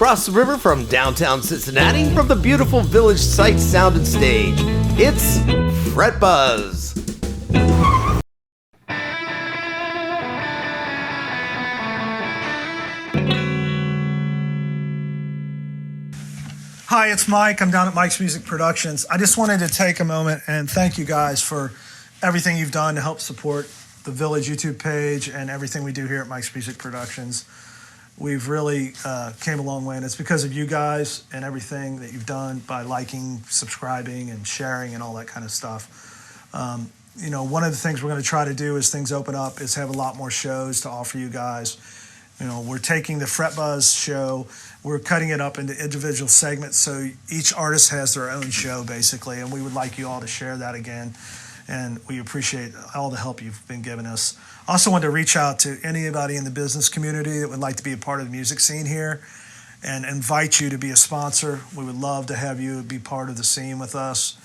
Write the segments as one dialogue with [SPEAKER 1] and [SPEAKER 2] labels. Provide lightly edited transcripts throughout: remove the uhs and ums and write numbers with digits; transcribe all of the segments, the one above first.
[SPEAKER 1] across the river from downtown Cincinnati, from the beautiful Village Sight, Sound, and Stage. It's Fret Buzz.
[SPEAKER 2] Hi, it's Mike. I'm down at Mike's Music Productions. I just wanted to take a moment and thank you guys for everything you've done to help support the Village YouTube page and everything we do here at Mike's Music Productions. We've really came a long way, and it's because of you guys and everything that you've done by liking, subscribing, and sharing and all that kind of stuff. You know, one of the things we're going to try to do as things open up is have a lot more shows to offer you guys. You know, we're taking the Fret Buzz show, we're cutting it up into individual segments, so each artist has their own show, basically, and we would like you all to share that again, and we appreciate all the help you've been giving us. I also want to reach out to anybody in the business community that would like to be a part of the music scene here and invite you to be a sponsor. We would love to have you be part of the scene with us.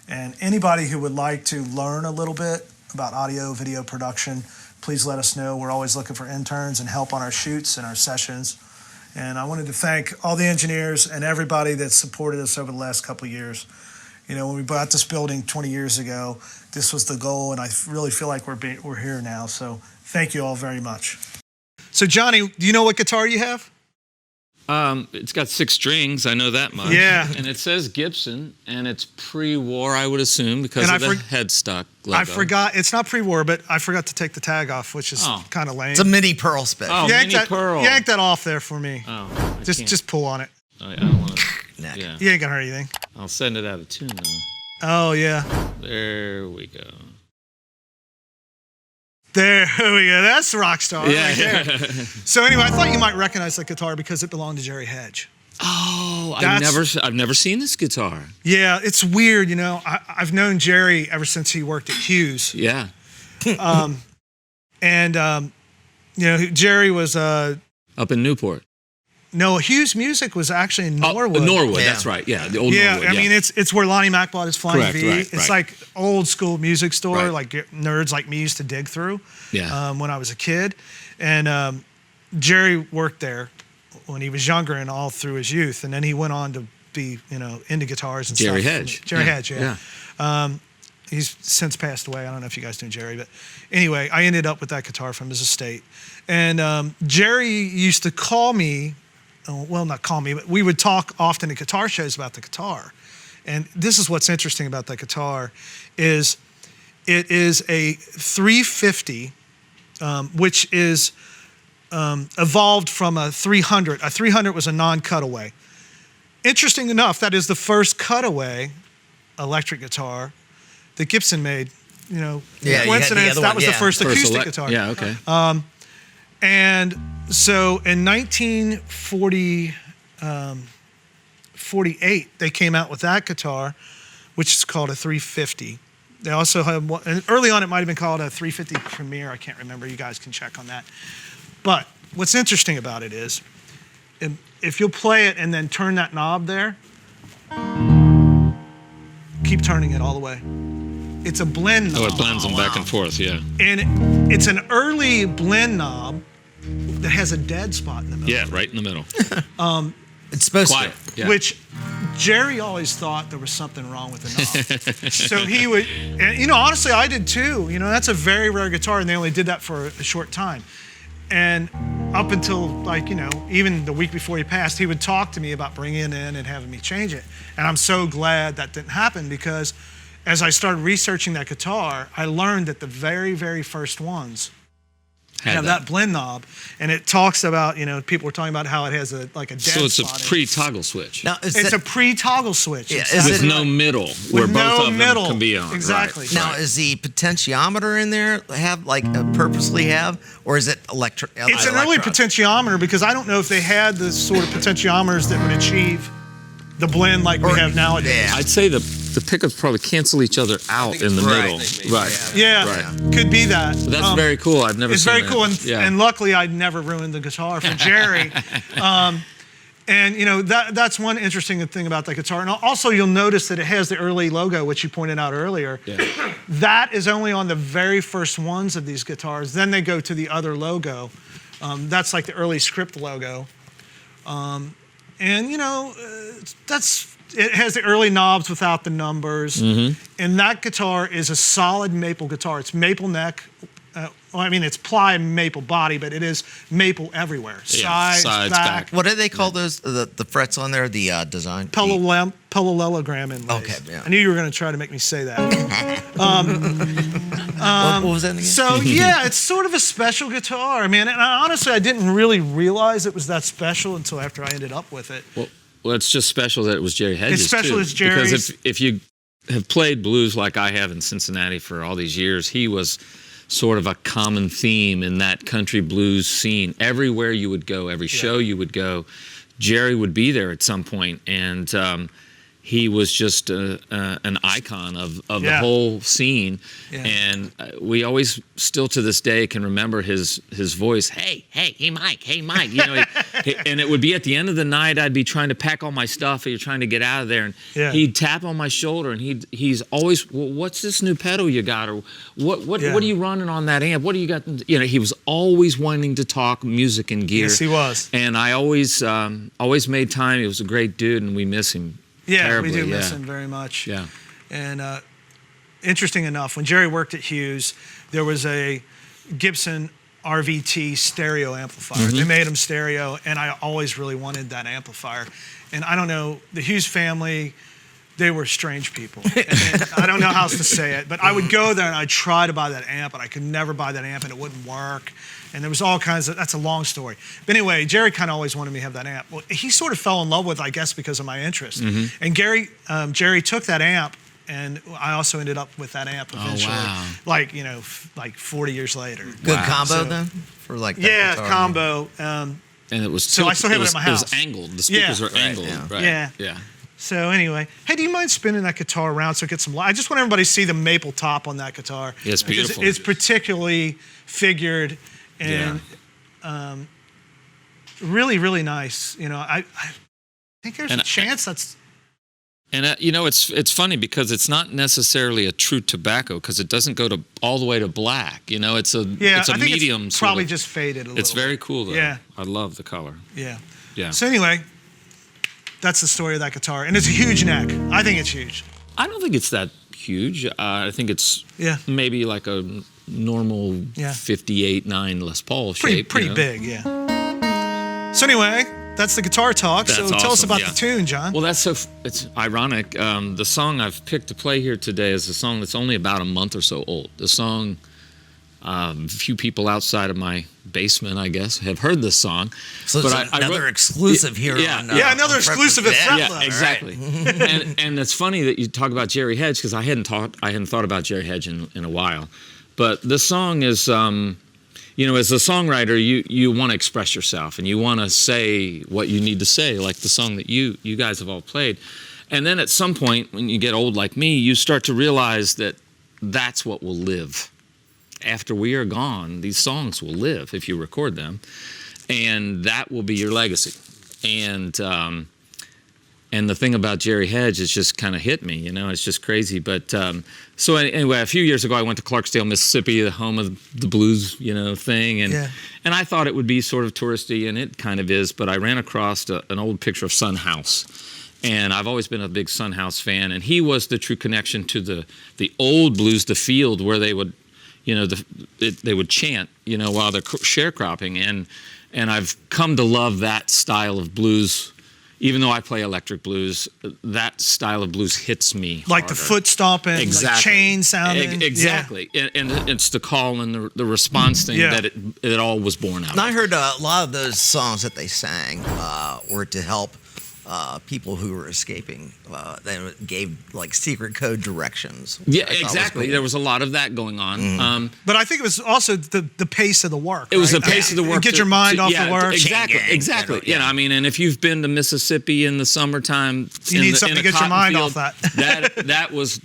[SPEAKER 2] And anybody who would like to learn a little bit about audio, video production, please let us know. We're always looking for interns and help on our shoots and our sessions. And I wanted to thank all the engineers and everybody that supported us over the last couple of years. You know, when we bought this building 20 years ago, this was the goal, and I really feel like we're here now. So thank you all very much. So Johnny, do you know what guitar you have?
[SPEAKER 3] It's got 6 strings, I know that much.
[SPEAKER 2] Yeah.
[SPEAKER 3] And it says Gibson, and it's pre-war, I would assume, because of the headstock logo.
[SPEAKER 2] I forgot, it's not pre-war, but I forgot to take the tag off, which is kind of lame.
[SPEAKER 4] It's a mini Pearl special.
[SPEAKER 3] Oh, mini Pearl.
[SPEAKER 2] Yank that off there for me.
[SPEAKER 3] Oh,
[SPEAKER 2] just pull on it.
[SPEAKER 3] Oh, yeah, I don't want to.
[SPEAKER 4] Yeah.
[SPEAKER 2] You ain't gonna hurt anything.
[SPEAKER 3] I'll send it out of tune, though.
[SPEAKER 2] Oh, yeah.
[SPEAKER 3] There we go.
[SPEAKER 2] There we go. That's the rock star right there.
[SPEAKER 3] Yeah.
[SPEAKER 2] So anyway, I thought you might recognize that guitar because it belonged to Jerry Hedge.
[SPEAKER 3] Oh, I've never seen this guitar.
[SPEAKER 2] Yeah, it's weird, you know. I've known Jerry ever since he worked at Hughes.
[SPEAKER 3] Yeah.
[SPEAKER 2] You know, Jerry was
[SPEAKER 3] up in Newport.
[SPEAKER 2] No, Hughes Music was actually in Norwood.
[SPEAKER 3] Norwood, that's right. Yeah, the old Norwood.
[SPEAKER 2] I mean, it's where Lonnie Mac bought his Flying V.
[SPEAKER 3] Right,
[SPEAKER 2] it's like old school music store,
[SPEAKER 3] Right.
[SPEAKER 2] like nerds like me used to dig through.
[SPEAKER 3] Yeah.
[SPEAKER 2] When I was a kid, and Jerry worked there when he was younger and all through his youth, and then he went on to be, you know, into guitars and
[SPEAKER 3] Jerry
[SPEAKER 2] stuff.
[SPEAKER 3] Hedge.
[SPEAKER 2] Jerry Hedge, yeah. He's since passed away. I don't know if you guys knew Jerry, but anyway, I ended up with that guitar from his estate, and Jerry used to call me. Well, not call me, but we would talk often at guitar shows about the guitar. And this is what's interesting about that guitar is it is a 350, which is evolved from a 300. A 300 was a non-cutaway. Interesting enough, that is the first cutaway electric guitar that Gibson made. You know, coincidence, that was the first acoustic guitar.
[SPEAKER 3] Yeah, okay.
[SPEAKER 2] And so in 1948, they came out with that guitar, which is called a 350. They also have one, and early on it might have been called a 350 Premier. I can't remember. You guys can check on that. But what's interesting about it is, if you'll play it and then turn that knob there, keep turning it all the way. It's a blend knob.
[SPEAKER 3] Oh, it blends them back and forth, yeah.
[SPEAKER 2] And it's an early blend knob that has a dead spot in the middle.
[SPEAKER 3] Yeah, right in the middle.
[SPEAKER 4] It's supposed
[SPEAKER 3] Quiet.
[SPEAKER 4] to.
[SPEAKER 3] Yeah.
[SPEAKER 2] Which Jerry always thought there was something wrong with the knob. So he would, and you know, honestly, I did too. You know, that's a very rare guitar, and they only did that for a short time. And up until, like, you know, even the week before he passed, he would talk to me about bringing it in and having me change it. And I'm so glad that didn't happen, because as I started researching that guitar, I learned that the very, very first ones have that blend knob, and it talks about, you know, people were talking about how it has a dead spot.
[SPEAKER 3] So it's a pre-toggle switch.
[SPEAKER 4] Now,
[SPEAKER 2] It's a pre-toggle switch.
[SPEAKER 4] Yeah,
[SPEAKER 3] with no middle, where both of them can be on.
[SPEAKER 2] Exactly.
[SPEAKER 3] Right.
[SPEAKER 4] Now, is the potentiometer in there purposely have, or is it electric?
[SPEAKER 2] It's an early potentiometer, because I don't know if they had the sort of potentiometers that would achieve the blend like we have nowadays.
[SPEAKER 4] Yeah.
[SPEAKER 3] I'd say the pickups probably cancel each other out in the middle. Right.
[SPEAKER 2] Yeah,
[SPEAKER 3] Right.
[SPEAKER 2] could be that.
[SPEAKER 3] So that's very cool. I've never
[SPEAKER 2] It's
[SPEAKER 3] seen
[SPEAKER 2] very
[SPEAKER 3] that.
[SPEAKER 2] cool,
[SPEAKER 3] Yeah.
[SPEAKER 2] and luckily I never ruined the guitar for Jerry. And you know, that's one interesting thing about the guitar. And also you'll notice that it has the early logo, which you pointed out earlier.
[SPEAKER 3] Yeah.
[SPEAKER 2] That is only on the very first ones of these guitars. Then they go to the other logo. That's like the early script logo. And it has the early knobs without the numbers. And that guitar is a solid maple guitar. It's maple neck. It's ply maple body, but it is maple everywhere. Sides, back.
[SPEAKER 4] What do they call those? The frets on there, the design?
[SPEAKER 2] Parallelogram inlays.
[SPEAKER 4] Okay, yeah.
[SPEAKER 2] I knew you were going to try to make me say that.
[SPEAKER 4] What was that again?
[SPEAKER 2] So yeah, it's sort of a special guitar. I mean, and honestly, I didn't really realize it was that special until after I ended up with it.
[SPEAKER 3] Well, it's just special that it was Jerry Hedges.
[SPEAKER 2] It's special
[SPEAKER 3] too,
[SPEAKER 2] as Jerry's.
[SPEAKER 3] Because if you have played blues like I have in Cincinnati for all these years, he was sort of a common theme in that country blues scene. Everywhere you would go, every show you would go, Jerry would be there at some point, and he was just an icon of the whole scene. And we always, still to this day, can remember his voice. Hey, Mike, and it would be at the end of the night. I'd be trying to pack all my stuff. You're trying to get out of there, and he'd tap on my shoulder, and he's always, well, what's this new pedal you got, or what are you running on that amp? What do you got? He was always wanting to talk music and gear.
[SPEAKER 2] Yes, he was.
[SPEAKER 3] And I always made time. He was a great dude, and we miss him.
[SPEAKER 2] Yeah,
[SPEAKER 3] terribly.
[SPEAKER 2] We do miss him very much.
[SPEAKER 3] Yeah.
[SPEAKER 2] And interesting enough, when Jerry worked at Hughes, there was a Gibson RVT stereo amplifier. They made him stereo, and I always really wanted that amplifier. And I don't know, the Hughes family, they were strange people. And I don't know how else to say it, but I would go there and I'd try to buy that amp, and I could never buy that amp, and it wouldn't work. And there was all kinds of, that's a long story. But anyway, Jerry kind of always wanted me to have that amp. Well, he sort of fell in love with it, I guess, because of my interest. And Jerry took that amp, and I also ended up with that amp eventually.
[SPEAKER 3] Oh, wow.
[SPEAKER 2] Like 40 years later.
[SPEAKER 4] Good combo then? For like that guitar.
[SPEAKER 2] Combo.
[SPEAKER 3] And it was
[SPEAKER 2] so I still have it at my house.
[SPEAKER 3] It was angled. The speakers were angled.
[SPEAKER 2] Yeah.
[SPEAKER 3] Yeah.
[SPEAKER 2] So anyway, hey, do you mind spinning that guitar around so it gets some light? I just want everybody to see the maple top on that guitar.
[SPEAKER 3] Yeah, it's beautiful.
[SPEAKER 2] It's particularly figured and really, really nice. I think there's a chance that's.
[SPEAKER 3] And it's funny because it's not necessarily a true tobacco, because it doesn't go all the way to black. It's a medium.
[SPEAKER 2] It's probably just faded a little.
[SPEAKER 3] It's very cool though.
[SPEAKER 2] Yeah.
[SPEAKER 3] I love the color.
[SPEAKER 2] Yeah.
[SPEAKER 3] Yeah.
[SPEAKER 2] So anyway, that's the story of that guitar, and it's a huge neck. I think it's huge.
[SPEAKER 3] I don't think it's that huge. I think it's maybe like a normal 58-9 Les Paul shape.
[SPEAKER 2] Pretty big, yeah. So anyway, that's the guitar talk.
[SPEAKER 3] That's
[SPEAKER 2] tell us
[SPEAKER 3] awesome,
[SPEAKER 2] about the tune, John.
[SPEAKER 3] Well, it's ironic. The song I've picked to play here today is a song that's only about a month or so old. The song, a few people outside of my basement, I guess, have heard this song.
[SPEAKER 4] So it's another exclusive here.
[SPEAKER 2] Another exclusive at Fretla.
[SPEAKER 3] Yeah, exactly. and it's funny that you talk about Jerry Hedge, because I hadn't thought about Jerry Hedge in a while. But this song is, as a songwriter, you want to express yourself, and you want to say what you need to say, like the song that you guys have all played. And then at some point, when you get old like me, you start to realize that that's what will live. After we are gone, these songs will live if you record them, and that will be your legacy. And the thing about Jerry Hedge is just kind of hit me, it's just crazy. But so anyway, a few years ago, I went to Clarksdale, Mississippi, the home of the blues, thing. And I thought it would be sort of touristy, and it kind of is. But I ran across an old picture of Son House. And I've always been a big Son House fan. And he was the true connection to the old blues, the field where they would, they would chant, while they're sharecropping. And I've come to love that style of blues. Even though I play electric blues, that style of blues hits me
[SPEAKER 2] like
[SPEAKER 3] harder.
[SPEAKER 2] The foot stomping,
[SPEAKER 3] exactly.
[SPEAKER 2] Like chain sounding.
[SPEAKER 3] Exactly. And it's the call and the response thing that it all was born out of.
[SPEAKER 4] And I heard a lot of those songs that they sang were to help people who were escaping. They gave like secret code directions.
[SPEAKER 3] Yeah, exactly. Cool. There was a lot of that going on.
[SPEAKER 2] But I think it was also the pace of the work.
[SPEAKER 3] It was the pace of the work.
[SPEAKER 2] Get your mind off the work.
[SPEAKER 3] Exactly. And if you've been to Mississippi in the summertime,
[SPEAKER 2] you need something to get your mind off that.
[SPEAKER 3] that was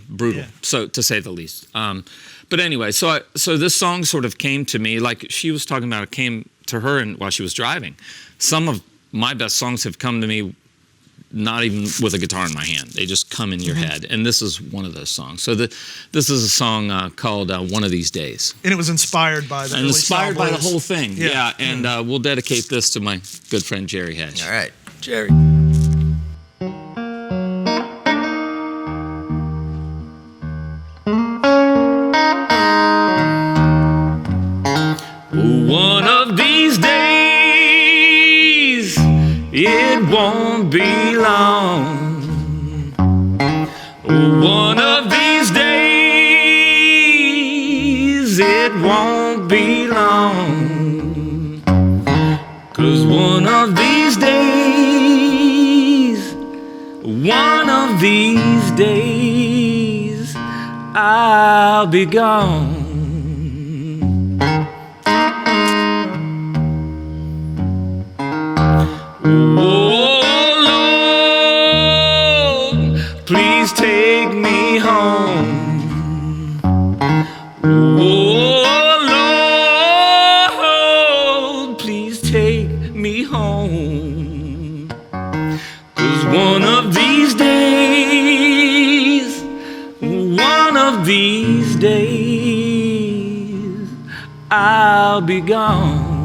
[SPEAKER 3] brutal, so to say the least. But anyway, so this song sort of came to me, like she was talking about. It came to her while she was driving. Some of my best songs have come to me not even with a guitar in my hand. They just come in your head. And this is one of those songs. So this is a song called One of These Days.
[SPEAKER 2] And it was inspired by the
[SPEAKER 3] the whole thing. Yeah. And we'll dedicate this to my good friend Jerry Hedge.
[SPEAKER 4] All right.
[SPEAKER 3] Jerry. One of these days, it won't be long. One of these days, it won't be long. 'Cause one of these days, I'll be gone. Oh Lord, please take me home. Oh Lord, please take me home. 'Cause one of these days, I'll be gone.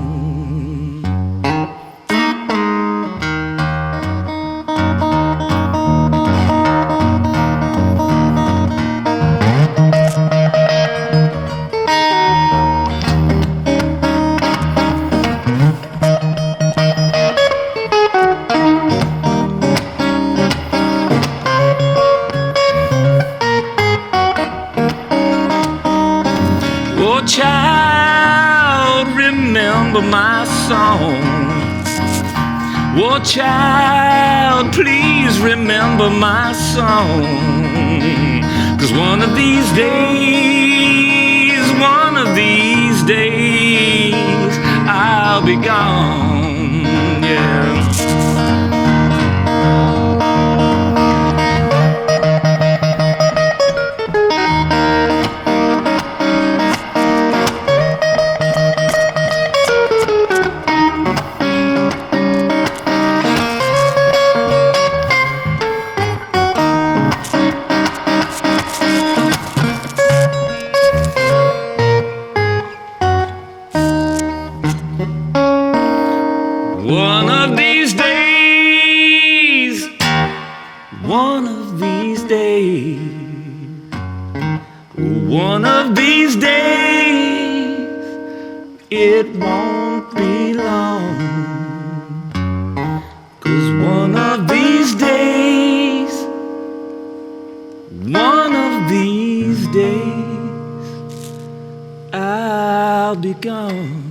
[SPEAKER 3] Oh, child, remember my song. Oh, child, please remember my song. 'Cause one of these days, I'll be gone, yeah. One of these days, one of these days, one of these days, it won't be long. 'Cause one of these days, I'll be gone.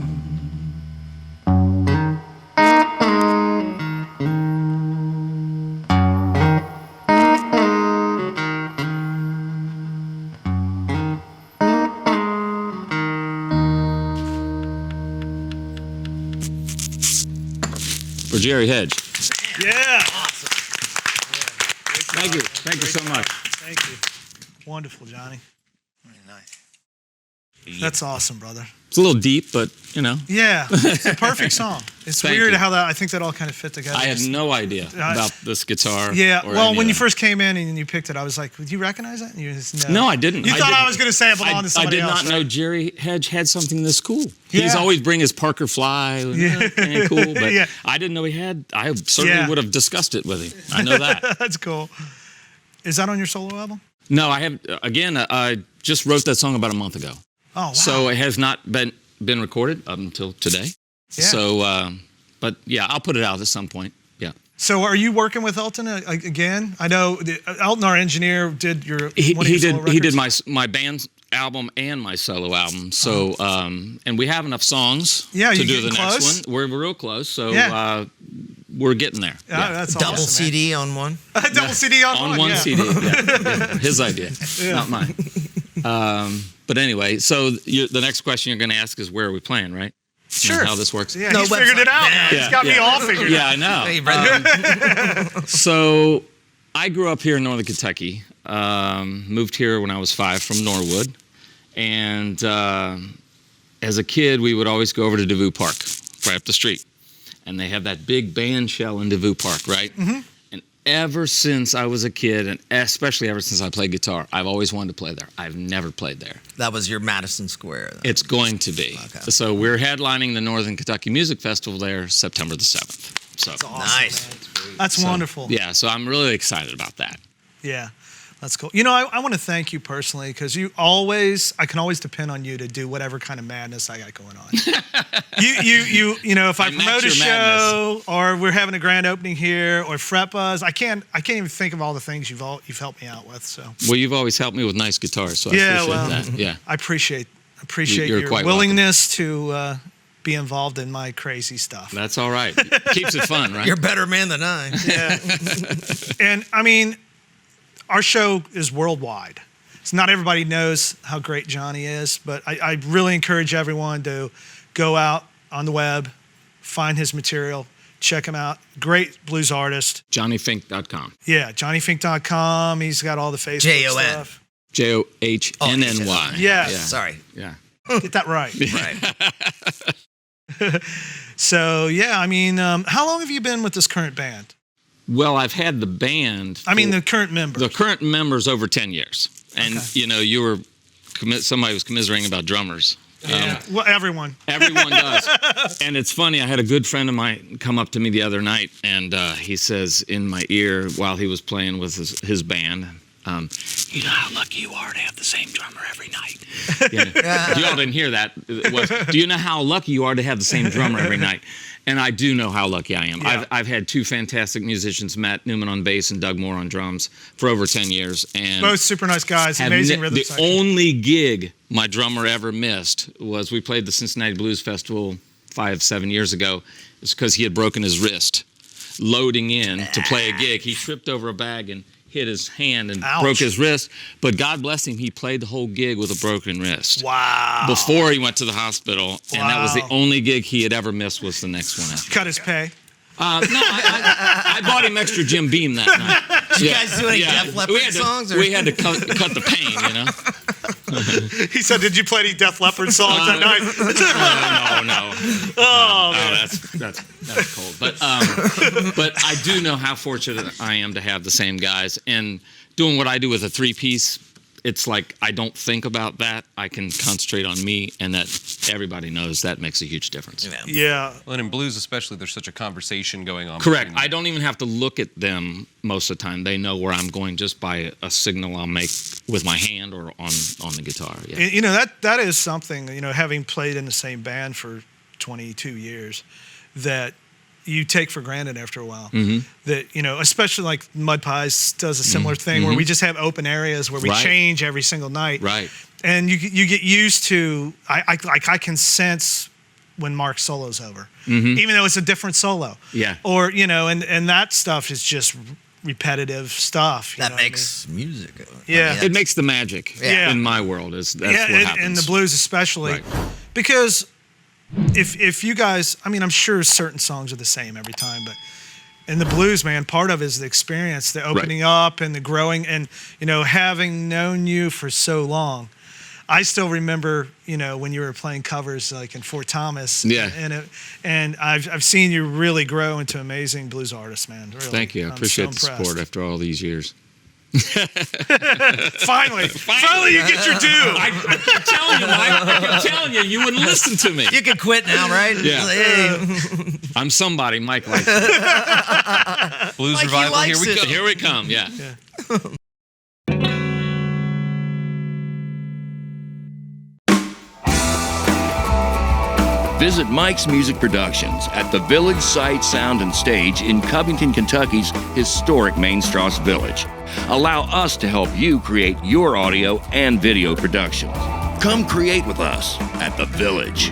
[SPEAKER 3] For Jerry Hedge.
[SPEAKER 2] Yeah.
[SPEAKER 3] Thank you. Thank you so much.
[SPEAKER 2] Thank you. Wonderful, Johnny.
[SPEAKER 4] Very nice.
[SPEAKER 2] That's awesome, brother.
[SPEAKER 3] It's a little deep, but you know.
[SPEAKER 2] Yeah, it's a perfect song. It's
[SPEAKER 3] Thank
[SPEAKER 2] weird
[SPEAKER 3] you.
[SPEAKER 2] how I think that all kind of fit together.
[SPEAKER 3] I had no idea about this guitar.
[SPEAKER 2] Yeah,
[SPEAKER 3] or
[SPEAKER 2] well,
[SPEAKER 3] any
[SPEAKER 2] when
[SPEAKER 3] of
[SPEAKER 2] you
[SPEAKER 3] that.
[SPEAKER 2] first came in and you picked it, I was like, "Would you recognize that?" And you just,
[SPEAKER 3] No, I didn't.
[SPEAKER 2] You
[SPEAKER 3] I
[SPEAKER 2] thought I
[SPEAKER 3] didn't.
[SPEAKER 2] was going to say it belonged to
[SPEAKER 3] I
[SPEAKER 2] somebody
[SPEAKER 3] did
[SPEAKER 2] else.
[SPEAKER 3] not know
[SPEAKER 2] right?
[SPEAKER 3] Jerry Hedge had something this cool. He's
[SPEAKER 2] Yeah.
[SPEAKER 3] always bring his Parker Fly. And cool, but
[SPEAKER 2] Yeah.
[SPEAKER 3] I didn't know he had. I certainly
[SPEAKER 2] Yeah.
[SPEAKER 3] would have discussed it with him. I know that.
[SPEAKER 2] That's cool. Is that on your solo album?
[SPEAKER 3] No, I have. Again, I just wrote that song about a month ago.
[SPEAKER 2] Oh, wow.
[SPEAKER 3] So it has not been recorded up until today.
[SPEAKER 2] Yeah.
[SPEAKER 3] So, but yeah, I'll put it out at some point. Yeah.
[SPEAKER 2] So are you working with Elton again? I know Elton, our engineer, did your
[SPEAKER 3] He
[SPEAKER 2] one of your
[SPEAKER 3] did
[SPEAKER 2] solo
[SPEAKER 3] he did
[SPEAKER 2] records?
[SPEAKER 3] my band's album and my solo album. So and we have enough songs
[SPEAKER 2] Yeah,
[SPEAKER 3] to
[SPEAKER 2] you
[SPEAKER 3] do
[SPEAKER 2] getting
[SPEAKER 3] the
[SPEAKER 2] close?
[SPEAKER 3] next one. We're real close. So
[SPEAKER 2] Yeah.
[SPEAKER 3] we're getting there.
[SPEAKER 2] Yeah, that's
[SPEAKER 4] Double
[SPEAKER 2] awesome, man.
[SPEAKER 4] CD on one.
[SPEAKER 2] Double CD on
[SPEAKER 3] On one
[SPEAKER 2] yeah.
[SPEAKER 3] CD. Yeah. His idea, not mine. But anyway, so the next question you're going to ask is where are we playing, right?
[SPEAKER 2] Sure.
[SPEAKER 3] And how this works.
[SPEAKER 2] Yeah,
[SPEAKER 4] No
[SPEAKER 2] he's figured it
[SPEAKER 4] website.
[SPEAKER 2] out. Now. He's got me all figured
[SPEAKER 3] Yeah,
[SPEAKER 2] out.
[SPEAKER 3] I know.
[SPEAKER 4] Hey, brother.
[SPEAKER 3] So I grew up here in Northern Kentucky. Moved here when I was 5 from Norwood. And as a kid, we would always go over to DeVue Park, right up the street. And they have that big band shell in DeVue Park, right? Mm-hmm. And ever since I was a kid, and especially ever since I played guitar, I've always wanted to play there. I've never played there.
[SPEAKER 4] That was your Madison Square. Then.
[SPEAKER 3] It's going to be.
[SPEAKER 4] Okay.
[SPEAKER 3] So we're headlining the Northern Kentucky Music Festival there September the 7th. So
[SPEAKER 2] That's awesome,
[SPEAKER 4] Nice.
[SPEAKER 2] man. That's wonderful.
[SPEAKER 3] yeah, so I'm really excited about that.
[SPEAKER 2] Yeah, that's cool. You know, I want to thank you personally because I can always depend on you to do whatever kind of madness I got going on. you know, if I
[SPEAKER 3] I match
[SPEAKER 2] promote a
[SPEAKER 3] your
[SPEAKER 2] show or we're having a grand opening here or Fret Buzz, I can't even think of all the things you've helped me out with. So
[SPEAKER 3] Well, you've always helped me with nice guitars, so I
[SPEAKER 2] yeah,
[SPEAKER 3] appreciate
[SPEAKER 2] well,
[SPEAKER 3] that. Yeah.
[SPEAKER 2] I appreciate
[SPEAKER 3] You're
[SPEAKER 2] your
[SPEAKER 3] quite
[SPEAKER 2] willingness to be involved in my crazy stuff.
[SPEAKER 3] That's all right. Keeps it fun, right?
[SPEAKER 4] You're a better man than I.
[SPEAKER 2] Yeah. And I mean, our show is worldwide. So not everybody knows how great Johnny is, but I really encourage everyone to go out on the web, find his material, check him out. Great blues artist.
[SPEAKER 3] JohnnyFink.com.
[SPEAKER 2] Yeah, JohnnyFink.com. He's got all the Facebook
[SPEAKER 4] J-O-N.
[SPEAKER 2] stuff.
[SPEAKER 3] JohnNNY.
[SPEAKER 2] Yes.
[SPEAKER 3] Yeah.
[SPEAKER 4] Sorry.
[SPEAKER 3] Yeah.
[SPEAKER 2] Get that right.
[SPEAKER 4] Right.
[SPEAKER 2] So, yeah, I mean, how long have you been with this current band?
[SPEAKER 3] Well, I've had the band.
[SPEAKER 2] I mean, the current members.
[SPEAKER 3] The current members over 10 years. And, you know, somebody was commiserating about drummers.
[SPEAKER 2] Well, everyone.
[SPEAKER 3] Everyone does. And it's funny, I had a good friend of mine come up to me the other night, and he says in my ear while he was playing with his band, you know how lucky you are to have the same drummer every night. You know, y'all didn't hear that. It was, do you know how lucky you are to have the same drummer every night? And I do know how lucky I am.
[SPEAKER 2] Yeah.
[SPEAKER 3] I've had two fantastic musicians, Matt Newman on bass and Doug Moore on drums, for over 10 years. And
[SPEAKER 2] Both super nice guys, amazing rhythm
[SPEAKER 3] the
[SPEAKER 2] section.
[SPEAKER 3] only gig my drummer ever missed was we played the Cincinnati Blues Festival 5-7 years ago. It's because he had broken his wrist loading in to play a gig. He tripped over a bag and hit his hand and
[SPEAKER 2] Ouch.
[SPEAKER 3] broke his wrist. But God bless him, he played the whole gig with a broken wrist.
[SPEAKER 2] Wow.
[SPEAKER 3] Before he went to the hospital, and that was the
[SPEAKER 2] Wow.
[SPEAKER 3] only gig he had ever missed was the next one after.
[SPEAKER 2] Cut his pay.
[SPEAKER 3] No, I bought him extra Jim Beam that night.
[SPEAKER 4] Did you guys do any Def Leppard songs? Or?
[SPEAKER 3] We had to cut the pain, you know.
[SPEAKER 2] He said, "Did you play any Def Leppard songs that night?"
[SPEAKER 3] No.
[SPEAKER 2] Oh, man.
[SPEAKER 3] That's cold. But I do know how fortunate I am to have the same guys, and doing what I do with a 3-piece. It's like I don't think about that. I can concentrate on me, and that everybody knows that makes a huge difference.
[SPEAKER 2] Yeah.
[SPEAKER 5] Well, and in blues especially, there's such a conversation going on.
[SPEAKER 3] Correct.
[SPEAKER 5] between-
[SPEAKER 3] I don't even have to look at them most of the time. They know where I'm going just by a signal I'll make with my hand or on the guitar. Yeah.
[SPEAKER 2] You know, that is something, you know, having played in the same band for 22 years, that you take for granted after a while.
[SPEAKER 3] Mm-hmm.
[SPEAKER 2] That, you know, especially like Mud Pies does a similar thing where we just have open areas where we
[SPEAKER 3] Right.
[SPEAKER 2] change every single night.
[SPEAKER 3] Right.
[SPEAKER 2] And you get used to, I can sense when Mark's solo's over, even though it's a different solo.
[SPEAKER 3] Yeah.
[SPEAKER 2] Or, you know, and that stuff is just repetitive stuff. You
[SPEAKER 4] That
[SPEAKER 2] know what I
[SPEAKER 4] makes music.
[SPEAKER 2] Yeah.
[SPEAKER 3] It makes the magic
[SPEAKER 2] Yeah.
[SPEAKER 3] in my world. That's what
[SPEAKER 2] yeah,
[SPEAKER 3] happens.
[SPEAKER 2] and the blues especially,
[SPEAKER 3] Right.
[SPEAKER 2] because if you guys, I mean, I'm sure certain songs are the same every time, but in the blues, man, part of it is the experience, the opening up and the growing, and you know, having known you for so long. I still remember, you know, when you were playing covers like in Fort Thomas.
[SPEAKER 3] Yeah.
[SPEAKER 2] And I've seen you really grow into an amazing blues artist, man. Really.
[SPEAKER 3] Thank you. I
[SPEAKER 2] I'm
[SPEAKER 3] appreciate
[SPEAKER 2] so
[SPEAKER 3] the support after all these years.
[SPEAKER 2] Finally, you get your due.
[SPEAKER 3] I keep telling you, Mike. I keep telling you, you wouldn't listen to me.
[SPEAKER 4] You can quit now, right?
[SPEAKER 3] Yeah.
[SPEAKER 4] Hey.
[SPEAKER 3] I'm somebody. Mike likes it.
[SPEAKER 5] Blues
[SPEAKER 4] Like he
[SPEAKER 5] revival, here
[SPEAKER 4] likes
[SPEAKER 5] we
[SPEAKER 4] it.
[SPEAKER 5] go.
[SPEAKER 3] Here we come. Yeah.
[SPEAKER 6] Visit Mike's Music Productions at the Village Sight Sound and Stage in Covington, Kentucky's historic Main Strasse Village. Allow us to help you create your audio and video productions. Come create with us at the Village.